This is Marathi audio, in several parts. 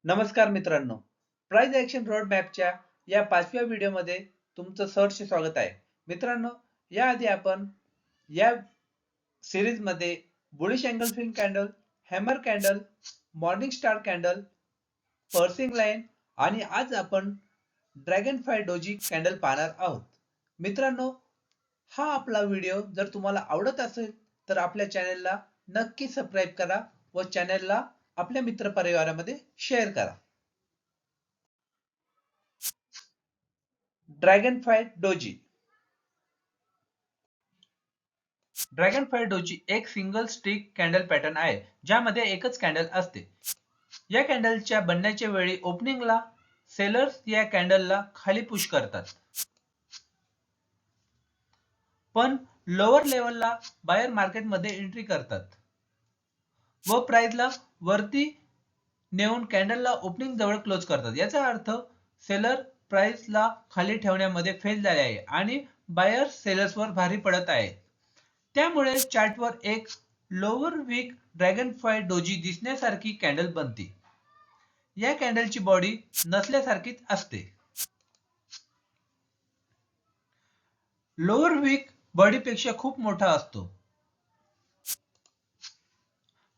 नमस्कार मित्रांनो, प्राइस ॲक्शन रोड मॅपच्या या 5व्या व्हिडिओमध्ये तुमचं सहर्ष स्वागत आहे. मित्रांनो, याआधी आपण या सिरीजमध्ये bullish engulfing candle, hammer candle, morning star candle, pursuing line आणि आज आपण ड्रॅगनफ्लाय डोजी कॅन्डल पाहणार आहोत. मित्रांनो, हा आपला व्हिडिओ जर तुम्हाला आवडत असेल तर आपल्या चॅनलला नक्की सबस्क्राईब करा व चॅनलला आपल्या मित्रपरिवारामध्ये शेअर करा. Dragonfly doji. ड्रॅगनफ्लाय डोजी एक सिंगल स्टिक कॅन्डल पॅटर्न आहे ज्यामध्ये एकच कॅन्डल असते. या कॅन्डलच्या बनण्याच्या वेळी ओपनिंगला सेलर्स या कॅन्डलला खाली पुश करतात, पण लोअर लेवलला बायर मार्केटमध्ये एंट्री करतात व प्राइसला वरती नेऊन कॅन्डलला ओपनिंग जवळ क्लोज करतात. याचा अर्थ सेलर प्राइसला खाली ठेवण्यामध्ये फेल झाले आहे आणि बायर सेलर्सवर भारी पडत आहे. त्यामुळे चार्टवर एक लोअर वीक ड्रॅगनफ्लाय डोजी दिसण्यासारखी कॅन्डल बनते. या कॅन्डलची बॉडी नसल्यासारखीच असते. लोअर वीक बॉडीपेक्षा खूप मोठा असतो.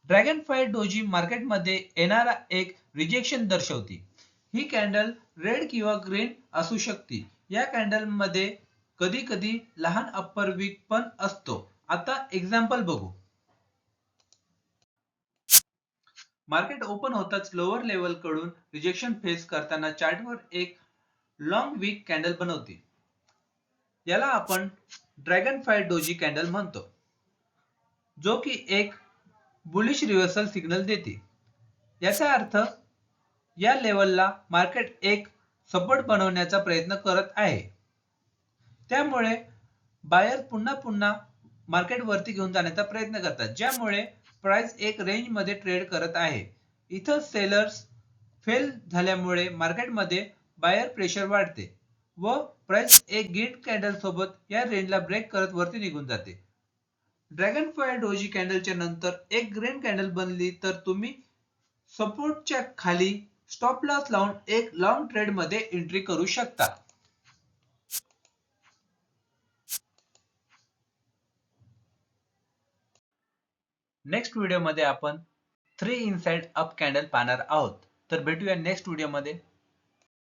ड्रॅगनफ्लाय डोजी मार्केटमध्ये येणारा एक रिजेक्शन दर्शवते. ही कॅन्डल रेड किंवा ग्रीन असू शकते. या कॅन्डलमध्ये कधी कधी लहान अप्पर वीक पण असतो. आता एक्झाम्पल बघू. मार्केट ओपन होताच लोअर लेवल कडून रिजेक्शन फेस करताना चार्टवर एक लॉंग वीक कॅन्डल बनवते. याला आपण ड्रॅगनफ्लाय डोजी कॅन्डल म्हणतो, जो की एक बुलिश रिव्हर्सल सिग्नल देते. याचा अर्थ या लेवलला मार्केट एक सपोर्ट बनवण्याचा प्रयत्न करत आहे. त्यामुळे बायर पुन्हा पुन्हा मार्केट वरती घेऊन जाण्याचा प्रयत्न करतात, ज्यामुळे प्राइस एक रेंज मध्ये ट्रेड करत आहे. इथं सेलर्स फेल झाल्यामुळे मार्केटमध्ये बायर प्रेशर वाढते व प्राइस एक ग्रीन कॅन्डल सोबत या रेंजला ब्रेक करत वरती निघून जाते. ड्रॅगनफ्लाय डोजी कॅन्डलच्या नंतर एक ग्रीन कॅन्डल बनली तर तुम्ही सपोर्टच्या खाली स्टॉप लॉस लावून एक लॉंग ट्रेड मध्ये एंट्री करू शकता. नेक्स्ट व्हिडिओ मध्ये आपण 3 इनसाइड अप कॅन्डल पाहणार आहोत. तर भेटूया नेक्स्ट व्हिडिओ मध्ये.